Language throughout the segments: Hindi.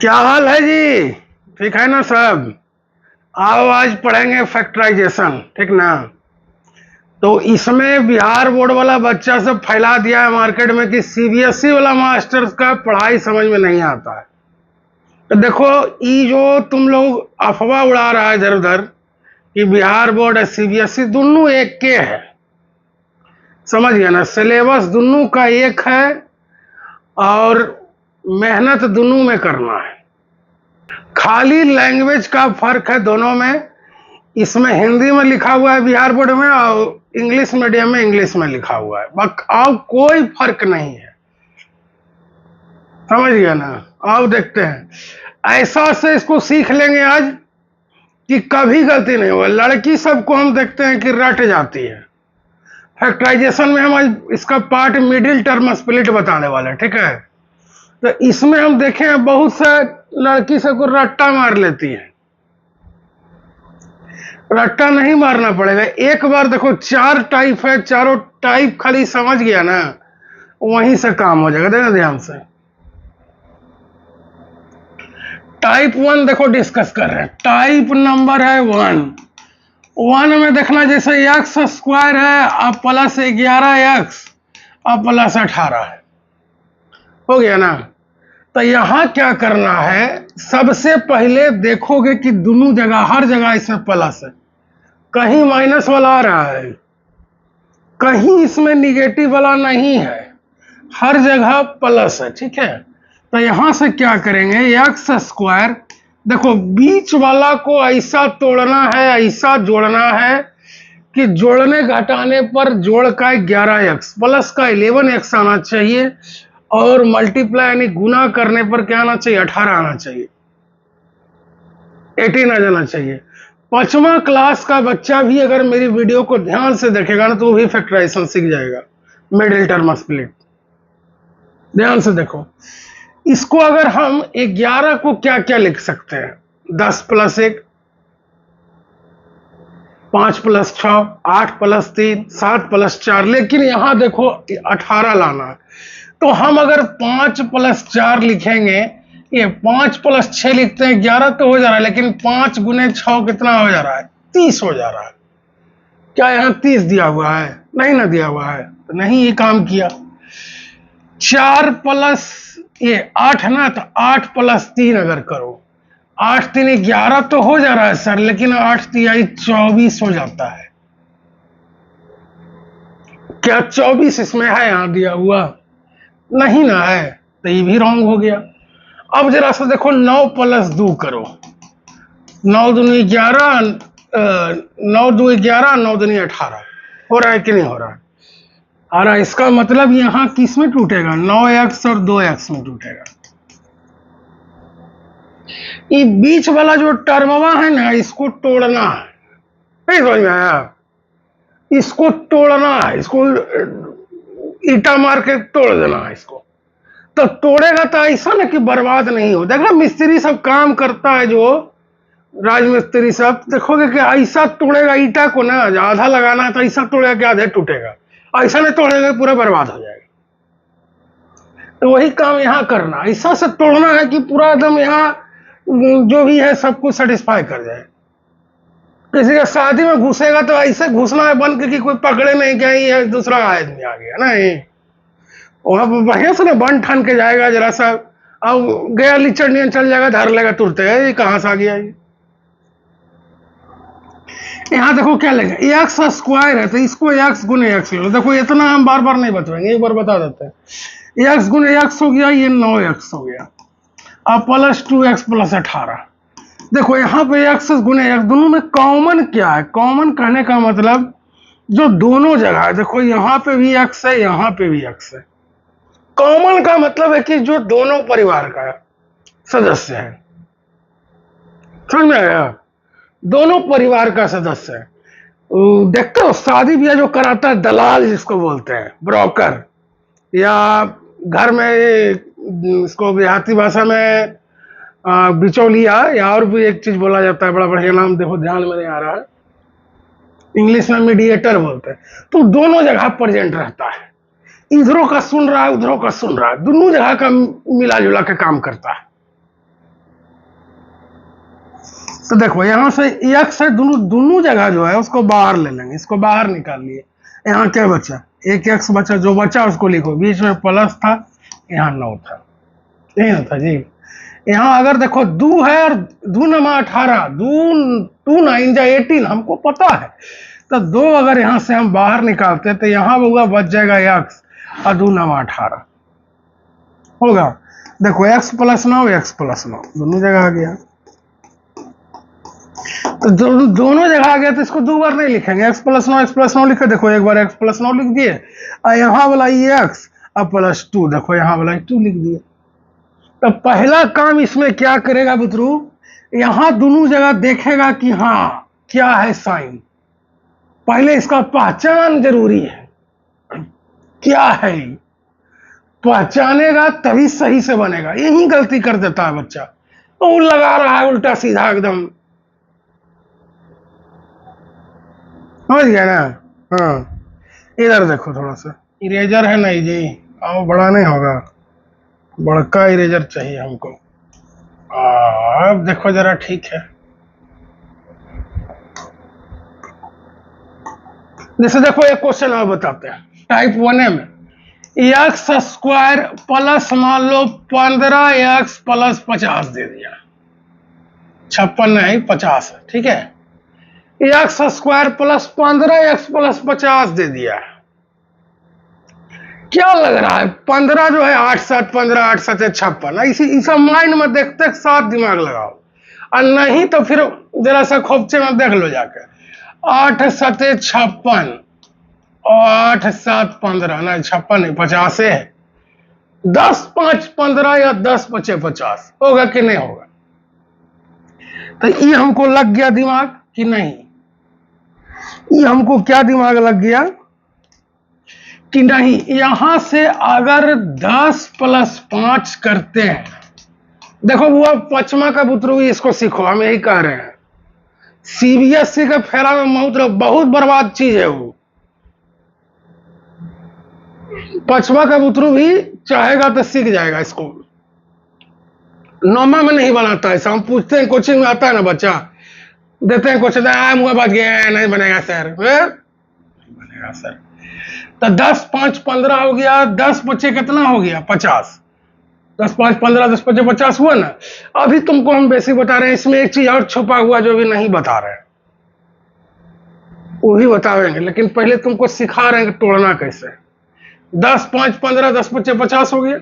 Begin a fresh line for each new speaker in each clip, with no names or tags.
क्या हाल है जी? ठीक है ना सब? आओ आज पढ़ेंगे फैक्टराइजेशन, ठीक ना? तो इसमें बिहार बोर्ड वाला बच्चा सब फैला दिया है मार्केट में कि सीबीएसई वाला मास्टर्स का पढ़ाई समझ में नहीं आता है। तो देखो, ये जो तुम लोग अफवाह उड़ा रहा है इधर उधर कि बिहार बोर्ड है सीबीएसई, दोनों एक के है। समझ गया ना? सिलेबस दोनों का एक है और मेहनत दोनों में करना है। खाली लैंग्वेज का फर्क है दोनों में। इसमें हिंदी में लिखा हुआ है बिहार बोर्ड में और इंग्लिश मीडियम में इंग्लिश में लिखा हुआ है, बस और कोई फर्क नहीं है। समझ गया ना? आओ देखते हैं। ऐसा से इसको सीख लेंगे आज कि कभी गलती नहीं होगा। लड़की सबको हम देखते हैं कि रट जाती है। फैक्टराइजेशन में हम आज इसका पार्ट मिडिल टर्म स्प्लिट बताने वाले हैं, ठीक है? तो इसमें हम देखें बहुत से लड़की सबको रट्टा मार लेती है। रट्टा नहीं मारना पड़ेगा, एक बार देखो 4 टाइप है, चारों टाइप खाली समझ गया ना, वहीं से काम हो जाएगा। देखना ध्यान से। टाइप 1 देखो डिस्कस कर रहे हैं। टाइप नंबर है 1 में देखना, जैसे एक्स स्क्वायर है अब प्लस 11x अब प्लस 18 है, हो गया ना? तो यहां क्या करना है, सबसे पहले देखोगे कि दोनों जगह, हर जगह इसमें प्लस है, कहीं माइनस वाला आ रहा है, कहीं इसमें निगेटिव वाला नहीं है, हर जगह प्लस है, ठीक है? तो यहां से क्या करेंगे, एक्स स्क्वायर, देखो बीच वाला को ऐसा तोड़ना है, ऐसा जोड़ना है कि जोड़ने घटाने पर जोड़ का 11x प्लस का 11x आना चाहिए और मल्टीप्लाई यानी गुना करने पर क्या आना चाहिए, 18 आना चाहिए, 18 आ जाना चाहिए। 5वां क्लास का बच्चा भी अगर मेरी वीडियो को ध्यान से देखेगा ना तो वो भी फैक्टराइजेशन सीख जाएगा, मिडिल टर्म स्प्लिट। ध्यान से देखो, इसको अगर हम 11 को क्या क्या लिख सकते हैं, 10 प्लस 1, 5 प्लस 6, 8 प्लस 3, 7 प्लस 4, लेकिन यहां देखो 18 लाना है। तो हम अगर 5 प्लस 4 लिखेंगे, ये 5 प्लस 6 लिखते हैं, 11 तो हो जा रहा है, लेकिन 5 गुने 6 कितना हो जा रहा है, 30 हो जा रहा है। क्या यहां 30 दिया हुआ है? नहीं ना दिया हुआ है, तो नहीं ये काम किया। 4 प्लस ये 8 ना, तो 8 प्लस 3 अगर करो, 8 3 11 तो हो जा रहा है सर, लेकिन 8 3 24 हो जाता है। क्या 24 इसमें है यहां दिया हुआ? नहीं ना है, तो ये भी रॉन्ग हो गया। अब जरा सा देखो, 9 प्लस 2 करो, 9 दूनी 11, 9 2 11, 9 दूनी 18, हो रहा है कि नहीं हो रहा है? आ रहा है। इसका मतलब यहां किस में टूटेगा, 9x और 2x में टूटेगा। ये बीच वाला जो टर्मवा है ना, इसको तोड़ना है, नहीं समझ में आया? इसको तोड़ना है, इसको ईटा मार के तोड़ देना है इसको। तो तोड़ेगा तो ऐसा ना कि बर्बाद नहीं हो। देखना मिस्त्री सब काम करता है, जो राजमिस्त्री सब, देखोगे कि ऐसा तोड़ेगा ईटा को ना, आधा लगाना है तो ऐसा तोड़ेगा कि आधे टूटेगा, ऐसा नहीं तोड़ेगा पूरा बर्बाद हो जाएगा। तो वही काम यहाँ करना, ऐसा से तोड़ना है कि पूरा एकदम यहाँ जो भी है सबको सेटिस्फाई कर जाए। किसी का शादी में घुसेगा तो ऐसे घुसना है बन के कि कोई पकड़े नहीं क्या ये दूसरा आदमी आ गया, नहीं वहां बढ़िया से ना बन ठान के जाएगा जरा सा, अब गया लीचड़ नहीं चल जाएगा, धर लेगा तुरते है, ये कहां से आ गया ये। यहाँ देखो क्या लगेगा, एक्स स्क्वायर है तो इसको एक्स गुने एक्स ले लो। देखो इतना हम बार बार नहीं बताएंगे, एक बार बता देते हैं। एक्स गुने एक्स हो गया, ये 9x हो गया, अब प्लस 2x प्लस 18। देखो यहाँ पे एक्स गुने एक्स, दोनों में कॉमन क्या है? कॉमन कहने का मतलब जो दोनों जगह है, देखो यहाँ पे भी एक्स है, यहाँ पे भी एक्स है। कॉमन का मतलब है कि जो दोनों परिवार का सदस्य है। समझ में आया? दोनों परिवार का सदस्य है। देखते हो शादी ब्याह जो कराता है दलाल जिसको बोलते हैं, ब्रोकर, या घर में इसको देहाती भाषा में बिचौलिया, या और भी एक चीज बोला जाता है, बड़ा बढ़िया नाम देखो ध्यान में नहीं आ रहा है, इंग्लिश में मीडिएटर बोलते हैं। तो दोनों जगह प्रेजेंट रहता है, इधरों का सुन रहा है, उधरों का सुन रहा है, दोनों जगह का मिला जुला के काम करता है। तो देखो यहाँ से x है, दोनों दोनों जगह जो है उसको बाहर ले लेंगे, इसको बाहर निकाल लिए। यहाँ क्या बचा, एक x बचा, जो बचा उसको लिखो, बीच में प्लस था, यहाँ 9 था, यही ना था जी। यहाँ अगर देखो 2 है और 2 नमा 18, 2 9 जा 18, हमको पता है। तो 2 अगर यहाँ से हम बाहर निकालते तो यहाँ होगा, बच जाएगा x और 2 नमा 18 होगा। देखो x प्लस 9 दोनों जगह आ गया। तो दोनों जगह आ गया, तो इसको 2 बार नहीं लिखेंगे, x प्लस 9 लिखे। देखो एक बार x प्लस 9 लिख दिए, और यहाँ वाला ये x और प्लस 2, देखो यहाँ वाला 2 लिख दिए। तो पहला काम इसमें क्या करेगा बुतरू, यहाँ दोनों जगह देखेगा कि हाँ क्या है साइन, पहले इसका पहचान जरूरी है, क्या है पहचानेगा तभी सही से बनेगा। यही गलती कर देता है बच्चा, वो लगा रहा है उल्टा सीधा एकदम, समझ गया ना। हाँ इधर देखो, थोड़ा सा इरेजर है नहीं जी, आओ बड़ा नहीं होगा, बड़का इरेजर चाहिए हमको। अब देखो जरा, ठीक है। जैसे देखो एक क्वेश्चन और बताते हैं, टाइप 1 में एक्स स्क्वायर प्लस मान लो 15x प्लस 50 दे दिया, 56 नहीं 50 है, ठीक है। X square plus 15x plus 50 दे दिया, क्या लग रहा है 15 जो है 8 7 15, 8 7 56, इसी सब माइंड में देखते साथ दिमाग लगाओ, और नहीं तो फिर जरा सा खोपचे में देख लो जाके, 8 7 56 और 8 7 15, नहीं 56 नहीं 50 है, 10 5 15 या 10 5 50 होगा कि नहीं होगा। तो ये हमको लग गया दिमाग कि नहीं, ये हमको क्या दिमाग लग गया कि नहीं, यहां से अगर 10 प्लस 5 करते हैं, देखो वो पचमा का बुतरू इसको सीखो, हम यही कह रहे हैं। सीबीएसई का फेरा में बहुत बर्बाद चीज है वो, पचमा का बुतरू भी चाहेगा तो सीख जाएगा इसको, नौमा में नहीं बनाता है। हम पूछते हैं कोचिंग में आता है ना बच्चा, देते हैं क्वेश्चन, मुझे बात गया नहीं बनेगा सर, नहीं बनेगा सर। तो 10 5 15 हो गया, 10 बच्चे कितना हो गया 50, 10 5 15 10 बच्चे 50 हुआ ना। अभी तुमको हम बेसिक बता रहे हैं, इसमें एक चीज और छुपा हुआ जो भी नहीं बता रहे हैं, वो भी बताएंगे, लेकिन पहले तुमको सिखा रहे हैं कि तोड़ना कैसे। 10 5 15 10 बच्चे 50 हो गया।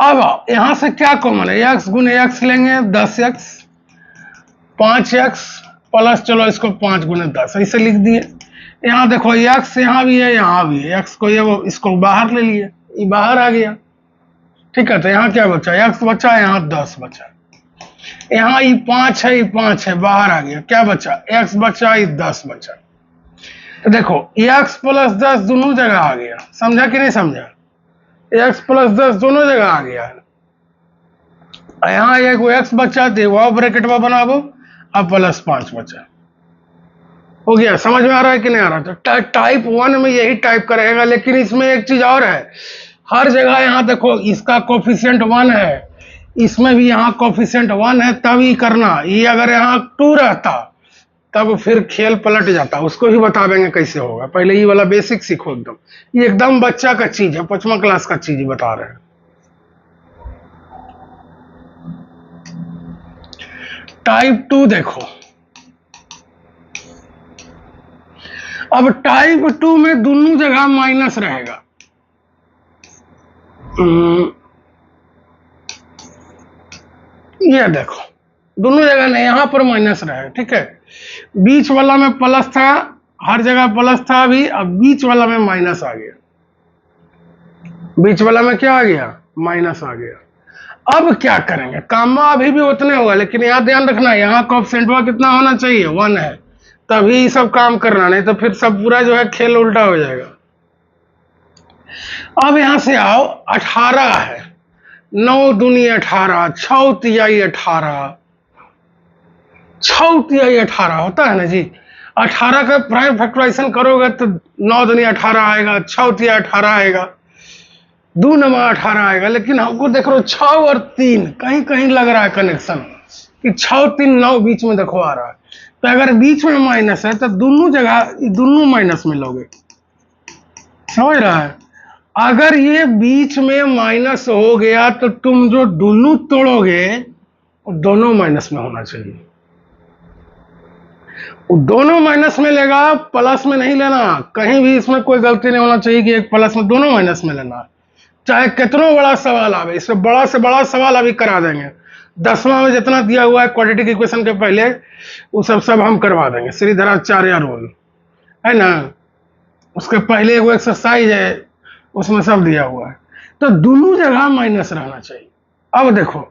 अब यहां से क्या कॉमन है, x गुने x लेंगे, 10x 5x प्लस, चलो इसको 5 गुने 10 ऐसे लिख दिए। यहाँ देखो x यहाँ भी है, यहाँ भी है, x को ये वो इसको बाहर ले लिए, ये बाहर आ गया, ठीक है। तो यहाँ क्या बचा, x बचा, यहाँ 10 बचा, यहाँ ये 5 है, ये 5 है, बाहर आ गया, क्या बचा x बचा, ये 10 बचा। तो देखो x प्लस 10 दोनों जगह आ गया, समझा कि नहीं समझा, x प्लस 10 दोनों जगह आ गया। यहाँ एक x बचा थे, वो ब्रैकेट में बनाबो, अब प्लस 5 बचा, हो गया। समझ में आ रहा है कि नहीं आ रहा। तो टाइप 1 में यही टाइप करेगा, लेकिन इसमें एक चीज और है, हर जगह यहाँ देखो इसका कोफिशिएंट 1 है, इसमें भी यहाँ कोफिशिएंट 1 है, तब ही करना। ये अगर यहाँ 2 रहता तब फिर खेल पलट जाता, उसको भी बता देंगे कैसे होगा। पहले ये वाला बेसिक सीखो एकदम, ये एकदम बच्चा का चीज है, 5वां क्लास का चीज बता रहे हैं। टाइप 2 देखो, अब टाइप 2 में दोनों जगह माइनस रहेगा, ये देखो दोनों जगह नहीं, यहां पर माइनस रहेगा, ठीक है। बीच वाला में प्लस था, हर जगह प्लस था अभी, अब बीच वाला में माइनस आ गया, बीच वाला में क्या आ गया, माइनस आ गया। अब क्या करेंगे, कामा अभी भी उतने होगा, लेकिन यहाँ ध्यान रखना, यहाँ कोएफिशिएंट कितना होना चाहिए, 1 है, तभी सब काम करना, नहीं तो फिर सब पूरा जो है खेल उल्टा हो जाएगा। अब यहां से आओ, 18 है, 9 दूनी 18, 6 तिहाई 18, 6 तिहाई 18 होता है ना जी। 18 का प्राइम फैक्टराइजेशन करोगे तो 9 दूनी 18 आएगा, 6 तिहाई 18 आएगा, 2 नमा 18 आएगा। लेकिन हमको देख रहे हो 6 और 3 कहीं कहीं लग रहा है कनेक्शन, कि 6 3 9 बीच में देखो आ रहा है। तो अगर बीच में माइनस है तो दोनों जगह दोनों माइनस में लोगे, समझ रहा है। अगर ये बीच में माइनस हो गया तो तुम जो दोनों तोड़ोगे वो दोनों माइनस में होना चाहिए। वो दोनों माइनस में लेगा, प्लस में नहीं लेना। कहीं भी इसमें कोई गलती नहीं होना चाहिए कि एक प्लस में, दोनों माइनस में लेना। चाहे कितना बड़ा सवाल आवे, इससे बड़ा से बड़ा सवाल अभी करा देंगे। 10वां में जितना दिया हुआ है क्वाड्रेटिक इक्वेशन के पहले, वो सब हम करवा देंगे। श्रीधराचार्य रूल है ना, उसके पहले वो एक्सरसाइज है, उसमें सब दिया हुआ है। तो दोनों जगह माइनस रहना चाहिए। अब देखो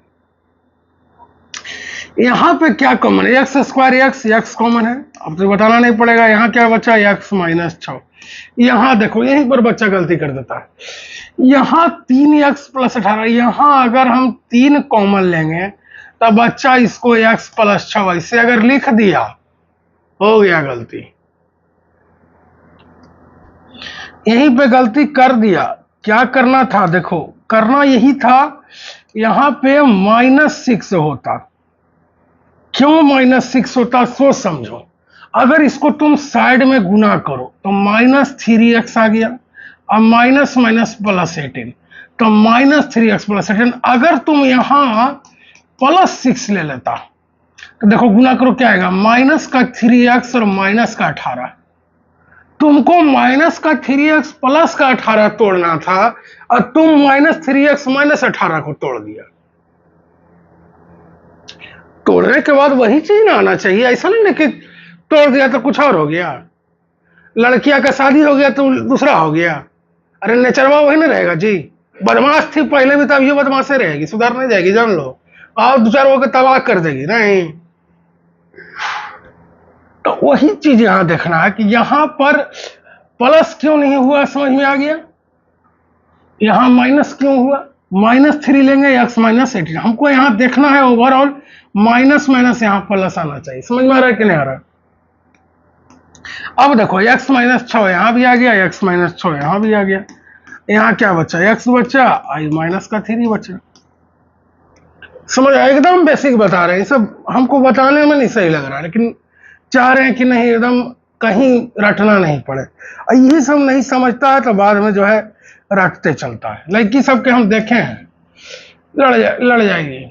यहां पे क्या कॉमन है, एक्स स्क्वायर एक्स कॉमन है, अब तो बताना नहीं पड़ेगा। यहाँ क्या बचा, एक्स माइनस 6। यहां देखो यहीं पर बच्चा गलती कर देता है। यहाँ 3x प्लस 18, यहाँ अगर हम 3 कॉमन लेंगे तब बच्चा इसको x प्लस 6 ऐसे अगर लिख दिया, हो गया गलती। यहीं पे गलती कर दिया। क्या करना था, देखो करना यही था, यहां पे -6 होता। क्यों -6 होता, सोच समझो। अगर इसको तुम साइड में गुना करो तो -3x आ गया, अब माइनस माइनस प्लस 18, तो -3x प्लस 18। अगर तुम यहां +6 ले लेता तो देखो गुना करो क्या आएगा, माइनस का 3x और माइनस का 18। तुमको माइनस का 3x प्लस का 18 तोड़ना था और तुम -3x माइनस 18 को तोड़ दिया। तोड़ने के बाद वही चीज ना आना चाहिए, ऐसा नहीं कि तोड़ दिया तो कुछ और हो गया। लड़कियां का शादी हो गया तो दूसरा हो गया। अरे नेचरवा वही ना रहेगा जी। बदमाश थी पहले भी, तब ये बदमाशे रहेगी, सुधार नहीं जाएगी, जान लो। और दो चार को तबाह कर देगी नहीं। तो वही चीज यहां देखना है कि यहां पर प्लस क्यों नहीं हुआ, समझ में आ गया। यहां माइनस क्यों हुआ, -3 लेंगे x -18। हमको यहां देखना है ओवरऑल माइनस माइनस यहां प्लस आना चाहिए। समझ में आ रहा है कि नहीं आ रहा। अब देखो x -6 यहां भी आ गया, x -6 यहां भी आ गया। यहां क्या बचा, x बचा, i माइनस का 3 बचा। समझ एकदम बेसिक बता रहे हैं, सब हमको बताने में नहीं सही लग रहा है, लेकिन चाह रहे हैं कि नहीं एकदम कहीं रटना नहीं पड़े। ये सब नहीं समझता है तो बाद में जो है रटते चलता है। लड़की सबके हम देखे हैं, लड़ जाएगी।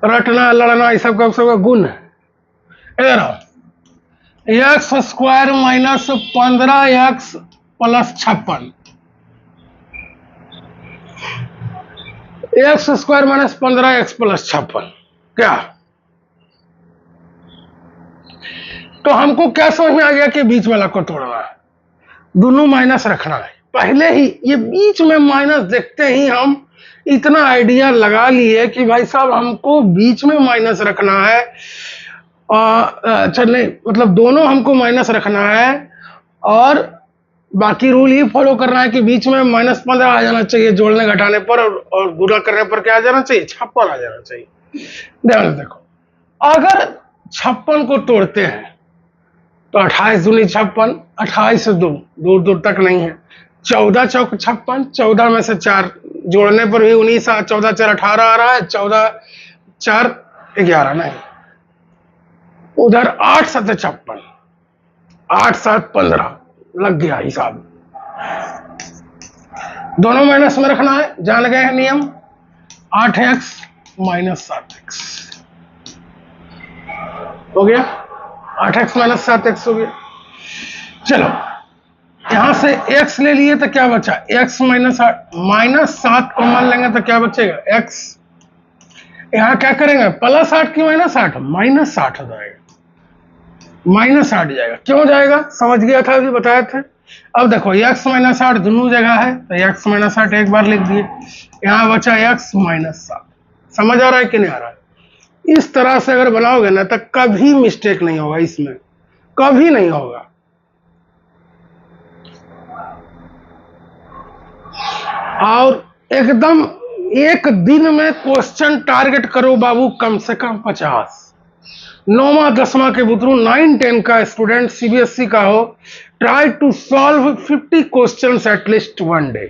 रटना लड़ना ये सब का गुण है। इधर आओ, x square minus 15x plus 56, x square minus 15x plus 56 क्या। तो हमको क्या समझ में आ गया कि बीच वाला को तोड़ना है, दोनों माइनस रखना है। पहले ही ये बीच में माइनस देखते ही हम इतना आइडिया लगा लिए कि भाई साहब हमको बीच में माइनस रखना है। अच्छा नहीं, मतलब दोनों हमको माइनस रखना है और बाकी रूल ही फॉलो करना है कि बीच में -15 आ जाना चाहिए जोड़ने घटाने पर, और गुणा करने पर क्या आ जाना चाहिए, 56 आ जाना चाहिए। ध्यान से देखो, अगर 56 को तोड़ते हैं तो 28 दूनी 56, 28 से दूर दूर तक नहीं है। 14 चौक 56, 14 में से 4 जोड़ने पर भी 19, 14 4 18 आ रहा है, 14 4 11 नहीं। उधर 8 7 56, 8 7 15 लग गया हिसाब। दोनों माइनस में रखना है, जान गए हैं नियम। 8x माइनस 7x हो गया, 8x माइनस 7x हो गया। चलो यहां से x ले लिए तो क्या बचा, x माइनस 7 कॉमन लेंगे तो क्या बचेगा, x। यहां क्या करेंगे, +8 की -8, -8 हो जाएगा, -8 जाएगा। क्यों जाएगा, समझ गया था, अभी बताए थे। अब देखो x -8 दोनों जगह है तो x -8 एक बार लिख दिए, यहां बचा x -7। समझ आ रहा है कि नहीं आ रहा है। इस तरह से अगर बनाओगे ना तो कभी मिस्टेक नहीं होगा, इसमें कभी नहीं होगा। और एकदम एक दिन में क्वेश्चन टारगेट करो बाबू, कम से कम 50। 9वां 10वां के बुतरू 9 10 का स्टूडेंट सीबीएसई का हो, try to solve 50 questions at least one day.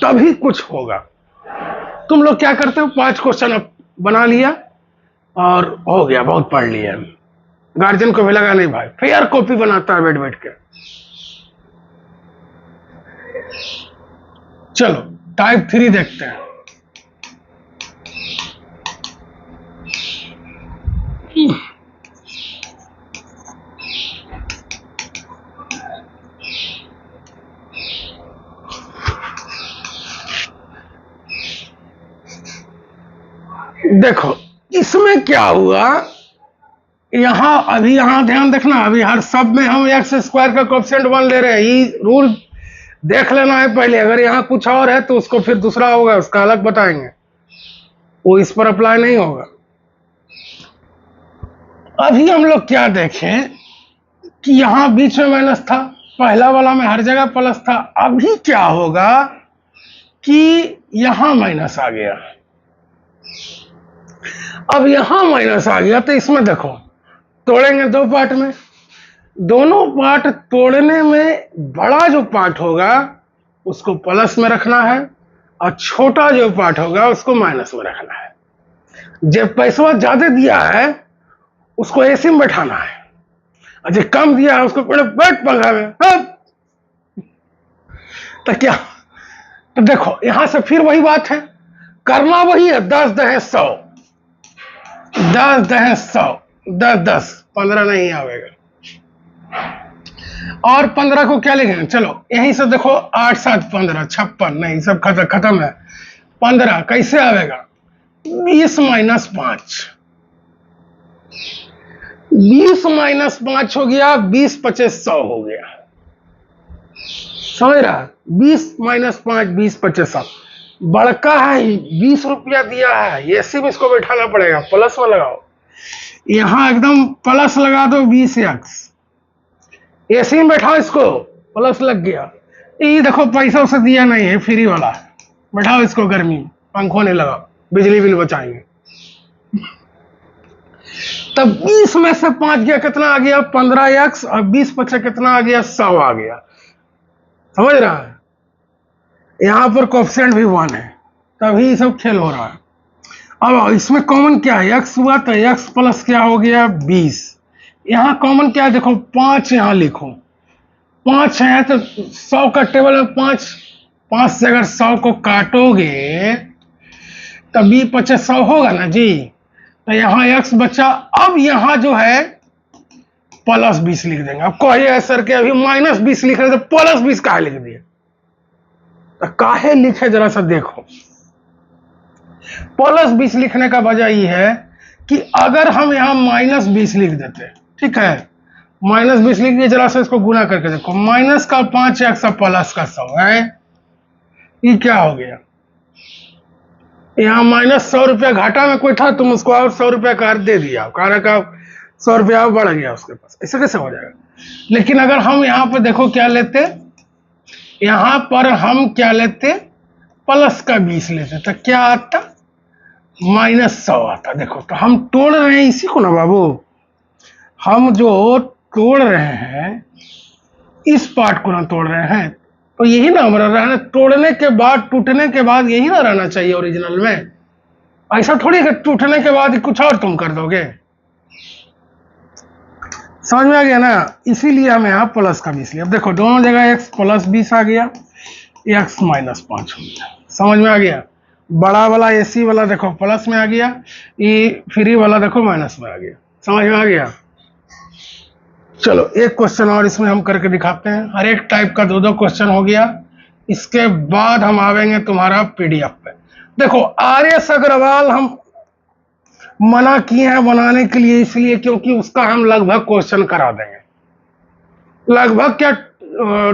तभी कुछ होगा। तुम लोग क्या करते हो, 5 क्वेश्चन बना लिया और हो गया, बहुत पढ़ लिया। गार्जियन को भी लगा नहीं भाई फेयर कॉपी बनाता है बैठ बैठ के। चलो टाइप 3 देखते हैं। देखो इसमें क्या हुआ, यहां ध्यान देखना, अभी हर सब में हम एक्स स्क्वायर का कोएफिशिएंट 1 ले रहे हैं। ये रूल देख लेना है पहले, अगर यहाँ कुछ और है तो उसको फिर दूसरा होगा, उसका अलग बताएंगे, वो इस पर अप्लाई नहीं होगा। अभी हम लोग क्या देखें कि यहां बीच में माइनस था, पहला वाला में हर जगह प्लस था। अभी क्या होगा कि यहां माइनस आ गया। अब यहां माइनस आ गया तो इसमें देखो तोड़ेंगे 2 पार्ट में, दोनों पार्ट तोड़ने में बड़ा जो पार्ट होगा उसको प्लस में रखना है और छोटा जो पार्ट होगा उसको माइनस में रखना है। जब पैसा ज्यादा दिया है उसको एसी में बैठाना है, और जो कम दिया है उसको बैठ पंखा में। तो क्या, तो देखो यहां से फिर वही बात है, करना वही है, 10 दहे 100, 10 दहे 100, 10 10, 15 नहीं आवेगा। और 15 को क्या लिखेंगे, चलो यहीं से देखो 8 7 15 56, नहीं सब खत्म है। 15 कैसे आवेगा, 20 माइनस 5, 20 माइनस 5 हो गया, 20 25 100 हो गया। समझ रहा, 20 माइनस 5 20 25 100 बड़का है, 20 रुपया दिया है, एसी में इसको बैठाना पड़ेगा, प्लस में लगाओ, यहां एकदम प्लस लगा दो 20x, एसी में बैठाओ इसको, प्लस लग गया। ये देखो पैसा उसे दिया नहीं है, फ्री वाला, बैठाओ इसको गर्मी, पंखों नहीं लगाओ, बिजली बिल बचाएंगे। तब 20 में से 5 गया, कितना आ गया 15x, और 20 25 कितना आ गया 100 आ गया। समझ रहा है, यहां पर कोएफिशिएंट भी 1 है, तभी सब खेल हो रहा है। अब इसमें कॉमन क्या है, x हुआ तो x प्लस क्या हो गया 20, यहां कॉमन क्या है देखो 5, यहां लिखो 5 है तो 100 का टेबल में 5 से अगर 100 को काटोगे तभी 25 100 होगा ना जी, तो यहां x बचा। अब यहां जो है प्लस 20 लिख देंगे। अब कहिए सर के अभी माइनस 20 लिख रहे थे, प्लस 20 काहे लिख दिए, तो काहे लिखे जरा सा देखो। प्लस 20 लिखने का वजह ये है कि अगर हम यहां माइनस 20 लिख देते, ठीक है, माइनस 20 लिख दिए, जरा सा इसको गुना करके देखो, माइनस का 5x प्लस का 100 है, ये क्या हो गया, यहां माइनस 100 रुपया घाटा में कोई था, तुम उसको और 100 रुपया कर दे दिया, कारण का 100 रुपया बढ़ गया उसके पास, ऐसे कैसे हो जाएगा। लेकिन अगर हम यहां पर देखो क्या लेते, यहां पर हम क्या लेते, प्लस का 20 लेते, तो क्या आता माइनस 100 आता। देखो तो हम तोड़ रहे हैं इसी को ना बाबू, हम जो तोड़ रहे हैं इस पार्ट को ना तोड़ रहे हैं, तो यही ना हमारा रहना, तोड़ने के बाद टूटने के बाद यही ना रहना चाहिए ओरिजिनल में। ऐसा थोड़ी कि टूटने के बाद कुछ और तुम कर दोगे। समझ में आ गया ना, इसीलिए हम यहाँ प्लस का 20 लिया। अब देखो दोनों जगह x प्लस 20 आ गया, x माइनस 5 हो गया। समझ में आ गया, बड़ा वाला एसी वाला देखो प्लस में आ गया, ये फ्री वाला देखो माइनस में आ गया। समझ में आ गया। चलो एक क्वेश्चन और इसमें हम करके दिखाते हैं, हर एक टाइप का 2-2 क्वेश्चन हो गया। इसके बाद हम आवेंगे तुम्हारा पीडीएफ पे। देखो आर.एस. अग्रवाल हम मना किए हैं बनाने के लिए, इसलिए क्योंकि उसका हम लगभग क्वेश्चन करा देंगे, लगभग क्या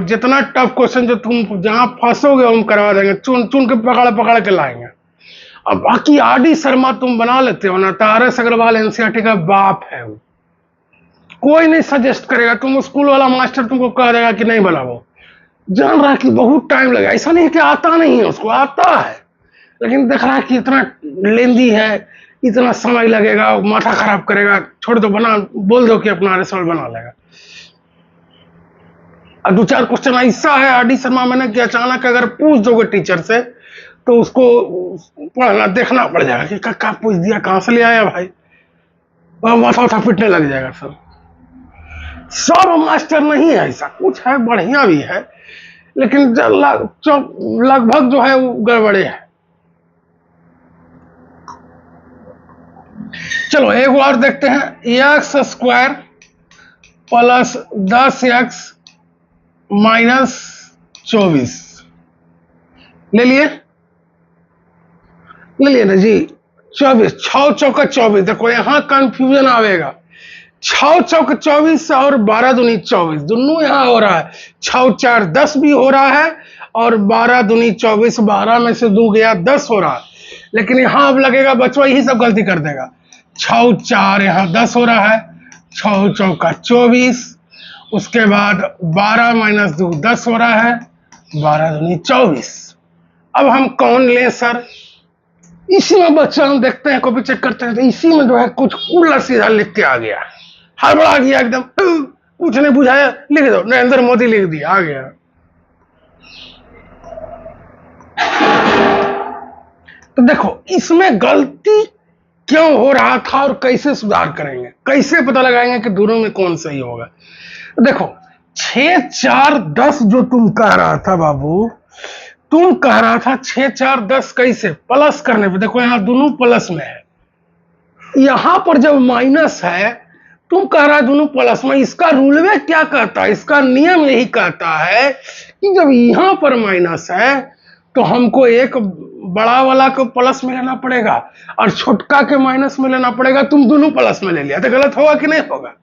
जितना टफ क्वेश्चन जो तुम जहां फंसोगे हम करवा देंगे, चुन चुन के पकड़ के लाएंगे। अब बाकी आर.डी. शर्मा तुम बना लेते हो ना, तो आर.एस. अग्रवाल एनसीईआरटी का बाप है, वो कोई नहीं सजेस्ट करेगा, तुम स्कूल वाला मास्टर तुमको कह देगा कि नहीं बनाओ, जान रहा कि बहुत टाइम लगेगा। ऐसा नहीं कि आता नहीं है, उसको आता है, लेकिन देख रहा है कि इतना लेंदी है, इतना समय लगेगा, माथा खराब करेगा, छोड़ दो, बना बोल दो कि अपना रिजल्ट बना लेगा। और 2-4 क्वेश्चन ऐसा है आर डी शर्मा मैंने कि अचानक अगर पूछ दोगे टीचर से तो उसको पढ़ना देखना पड़ जाएगा कि क्या पूछ दिया, कहां से ले आया भाई, वह माथा उठा पिटने लग जाएगा। सब मास्टर नहीं है, ऐसा कुछ है बढ़िया भी है, लेकिन लगभग जो है वो गड़बड़े है। चलो एक और देखते हैं, x square plus 10x minus 24 ले लिए ना जी। 24 6 चौका 24, देखो यहां कंफ्यूजन आवेगा। 6 चौक 24 और 12 दूनी 24 दोनों यहां हो रहा है। 6 4 10 भी हो रहा है और 12 दूनी 24, 12 में से 2 गया 10 हो रहा है। लेकिन यहां अब लगेगा बच्चों यही सब गलती कर देगा। 6 4 यहां 10 हो रहा है, 6 चौका 24, उसके बाद 12 माइनस 2 10 हो रहा है, 12 दूनी 24। अब हम कौन लें सर? इसी में बच्चा हम देखते हैं, कॉपी चेक करते हैं तो इसी में जो है कुछ उल्टा सीधा लिख के आ गया, हड़बड़ा गया एकदम, कुछ नहीं बुझाया, लिख दो नरेंद्र मोदी लिख दिया, आ गया। तो देखो इसमें गलती क्यों हो रहा था और कैसे सुधार करेंगे, कैसे पता लगाएंगे कि दोनों में कौन सही होगा। तो देखो 6 4 10 जो तुम कह रहा था बाबू, तुम कह रहा था 6 4 10 कैसे प्लस करने पे, देखो यहां दोनों प्लस में है, यहां पर जब माइनस है तुम कह रहा है दोनों प्लस में। इसका रूल में क्या कहता है, इसका नियम यही कहता है कि जब यहां पर माइनस है तो हमको एक बड़ा वाला को प्लस में लेना पड़ेगा और छोटका के माइनस में लेना पड़ेगा। तुम दोनों प्लस में ले लिया तो गलत होगा कि नहीं होगा?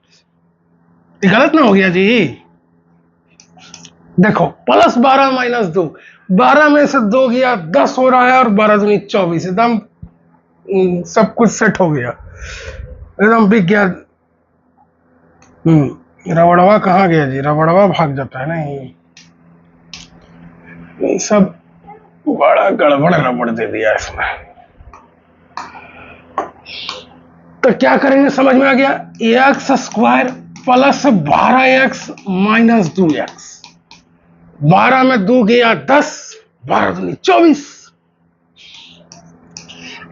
गलत ना हो गया जी। देखो प्लस 12 माइनस 2, 12 में से 2 गया 10 हो रहा है और 12 दूनी 24, एकदम सब कुछ सेट हो गया, एकदम बिक गया। रबड़वा कहाँ गया जी? रबड़वा भाग जाता है नहीं, ये सब बड़ा गड़बड़ रबड़ दे दिया इसमें। तो क्या करेंगे समझ में आ गया, x square plus 12x minus 2x, 12 में 2 गया 10, 12 दूनी 24,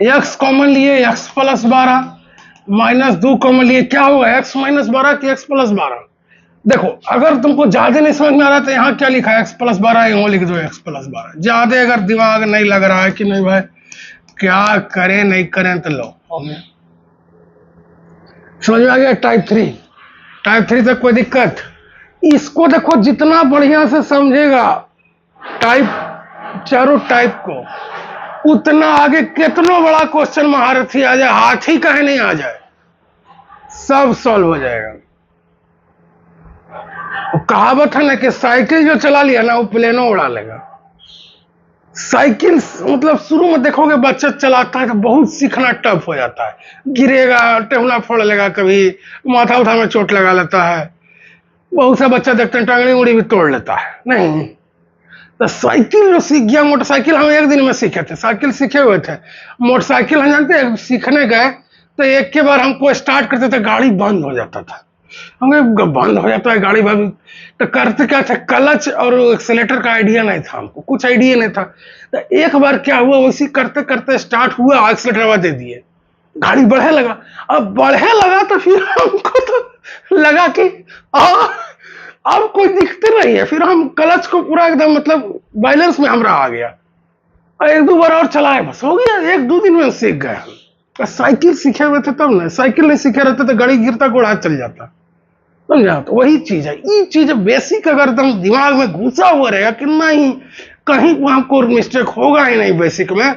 x कॉमन लिए x प्लस 12 माइनस 2 कॉमन लिए, क्या होगा x माइनस 12 की x प्लस 12। देखो अगर तुमको ज्यादा नहीं समझ में आ रहा तो यहाँ क्या लिखा है x प्लस 12, यहाँ लिख दो x प्लस 12। ज्यादा अगर दिमाग नहीं लग रहा है कि नहीं भाई क्या करें नहीं करें तो लो हो गया, समझ में आ गया। टाइप 3 तक कोई दिक्कत? इसको देखो जितना बढ़िया से समझेगा टाइप चारों टाइप को, उतना आगे कितना बड़ा क्वेश्चन महारथी आ जाए, हाथी कहे नहीं आ जाए, सब सॉल्व हो जाएगा। कहावत है ना कि साइकिल जो चला लिया ना वो प्लेनो उड़ा लेगा। साइकिल मतलब शुरू में देखोगे बच्चा चलाता है तो बहुत सीखना टफ हो जाता है, गिरेगा, टेहुना फोड़ लेगा, कभी माथा उठा में चोट लगा लेता है, बहुत सा बच्चा देखते हैं टांगड़ी उंगली भी तोड़ लेता है। नहीं, तो साइकिल जो सीख गया, मोटरसाइकिल हम एक दिन में सीखे थे, साइकिल सीखे हुए थे, मोटरसाइकिल हम जानते हैं सीखने गए तो एक के बार हमको स्टार्ट करते थे गाड़ी बंद हो जाता था, हमें बंद हो जाता है गाड़ी भाभी, तो करते क्या था, क्लच और एक्सीलेटर का आइडिया नहीं था, हमको कुछ आइडिया नहीं था। तो एक बार क्या हुआ, उसी करते करते स्टार्ट हुआ, एक्सीलेटर दे दिए, गाड़ी बढ़े लगा। अब बढ़े लगा तो फिर हमको तो लगा कि अब कोई दिखते नहीं है, फिर हम क्लच को पूरा एकदम मतलब बैलेंस में हमरा आ गया, और 1-2 बार और चलाए, बस हो गया, 1-2 दिन में सीख गए हम। साइकिल सीखे हुए थे तब ना, साइकिल नहीं सीखे रहते तो गाड़ी गिरता घोड़ा चल जाता, समझा। तो वही चीज है, ये चीज बेसिक अगर तुम दिमाग में घुसा हुआ रहेगा कि नहीं कहीं हमको मिस्टेक होगा ही नहीं बेसिक में,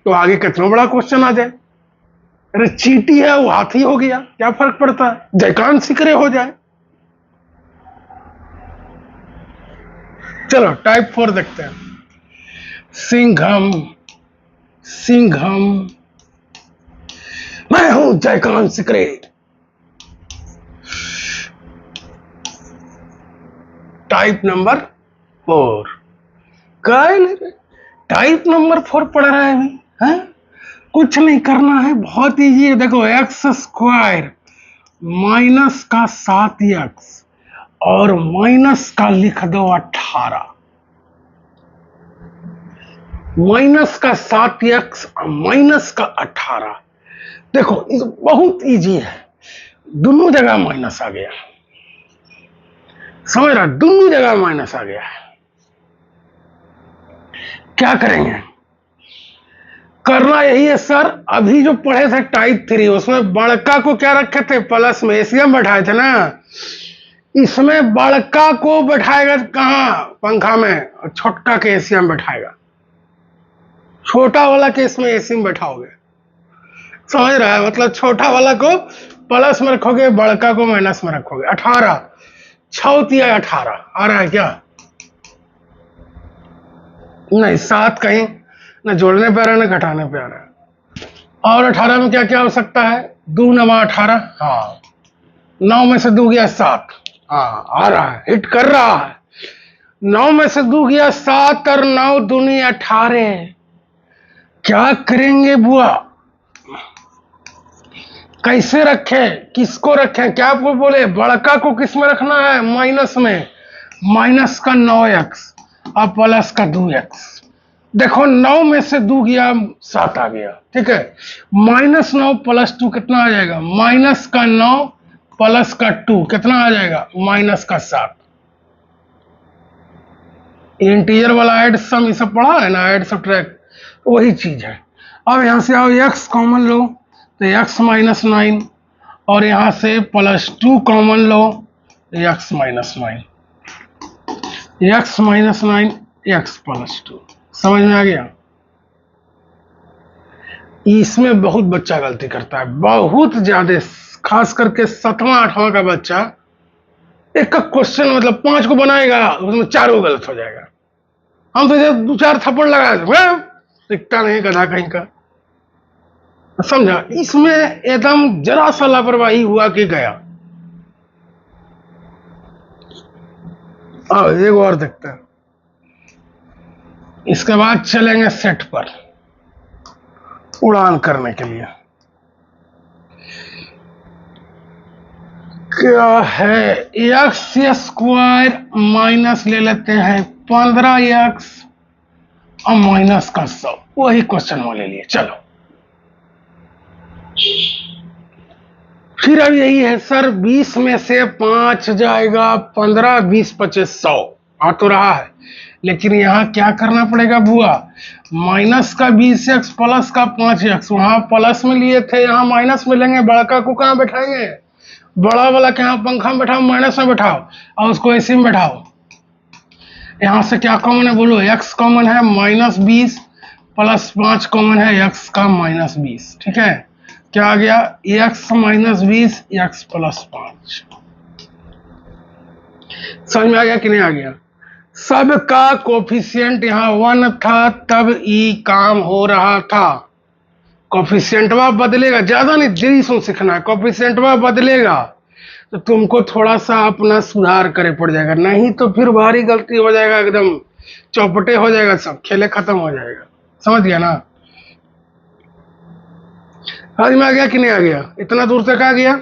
तो आगे कितना बड़ा क्वेश्चन आ जाए, अरे चींटी है वो हाथी हो गया, क्या फर्क पड़ता है, जयकांत सिकरे हो जाए। चलो टाइप 4 देखते हैं, सिंघम मैं हूं Jaykant Shikre. Type number 4 type number 4 पढ़ रहा है अभी, है कुछ नहीं करना है, बहुत इजी है। देखो एक्स स्क्वायर माइनस का 7x और माइनस का लिख दो 18, माइनस का 7x माइनस का 18। देखो ये बहुत इजी है, दोनों जगह माइनस आ गया, समझ रहा, दोनों जगह माइनस आ गया। क्या करेंगे, करना यही है सर, अभी जो पढ़े थे टाइप 3 उसमें बड़का को क्या रखे थे, प्लस में एसीएम बैठाए थे ना, इसमें बड़का को बैठाएगा कहाँ, पंखा में, और छोटका के एसीएम बैठाएगा, छोटा वाला के इसमें एसी में बैठाओगे, समझ रहा है, मतलब छोटा वाला को प्लस में रखोगे, बड़का को माइनस में रखोगे। 18 6 18 आ रहा है क्या, नहीं 7 कहीं ना जोड़ने पे आ रहा है ना घटाने पे आ रहा है। और 18 में क्या क्या हो सकता है, 2 9 18, हाँ 9 में से 2 गया 7, हाँ आ रहा है, हिट कर रहा है। 9 में से 2 गया 7 और 9 दूनी 18। क्या करेंगे बुआ, कैसे रखे, किसको रखे, क्या आपको बोले, बड़का को किस में रखना है, माइनस में, माइनस का 9x और प्लस का 2x। देखो 9 में से 2 गया 7 आ गया, ठीक है, -9 + 2 कितना आ जाएगा, माइनस का 9 प्लस का 2 कितना आ जाएगा, माइनस का 7। इंटीजर वाला ऐड सम ये सब पढ़ा है ना, ऐड सब्ट्रैक्ट वही चीज है। अब यहां से आओ x कॉमन लो तो x -9 और यहां से +2 कॉमन लो x -9, x -9 x +2, समझ में आ गया। इसमें बहुत बच्चा गलती करता है, बहुत ज्यादा, खास करके 7वां 8वां का बच्चा एक का क्वेश्चन मतलब 5 को बनाएगा उसमें 4 को गलत हो जाएगा। हम तो जब 2-4 थप्पड़ लगा दिखता नहीं गधा कहीं का, समझा, इसमें एकदम जरा सा लापरवाही हुआ कि गया। एक और देखते हैं, इसके बाद चलेंगे सेट पर उड़ान करने के लिए। क्या है, x² माइनस ले लेते हैं 15x और माइनस का 100, वही क्वेश्चन में ले लिए। चलो फिर अब यही है सर, 20 में से 5 जाएगा 15, 20 25 100 आ तो रहा है, लेकिन यहाँ क्या करना पड़ेगा बुआ, माइनस का 20x प्लस का 5x, वहां प्लस में लिए थे यहाँ माइनस में लेंगे, बड़का को कहाँ बैठाएंगे, बड़ा वाला के यहाँ पंखा में बैठाओ, माइनस में बैठाओ और उसको एसी में बैठाओ। यहाँ से क्या कॉमन है बोलो, x कॉमन है -20 + 5 कॉमन है x का -20, ठीक है, क्या आ गया, x -20 x + 5। समझ में आ गया कि नहीं आ गया, सबका कोफिशिएंट यहाँ 1 था तब ई काम हो रहा था, कोफिशिएंटवा बदलेगा, ज्यादा नहीं देरी से सीखना है, कोफिशिएंटवा बदलेगा तो तुमको थोड़ा सा अपना सुधार करे पड़ जाएगा, नहीं तो फिर भारी गलती हो जाएगा, एकदम चौपटे हो जाएगा, सब खेले खत्म हो जाएगा, समझ गया ना। समझ में आ गया कि नहीं आ गया, इतना दूर तक आ गया।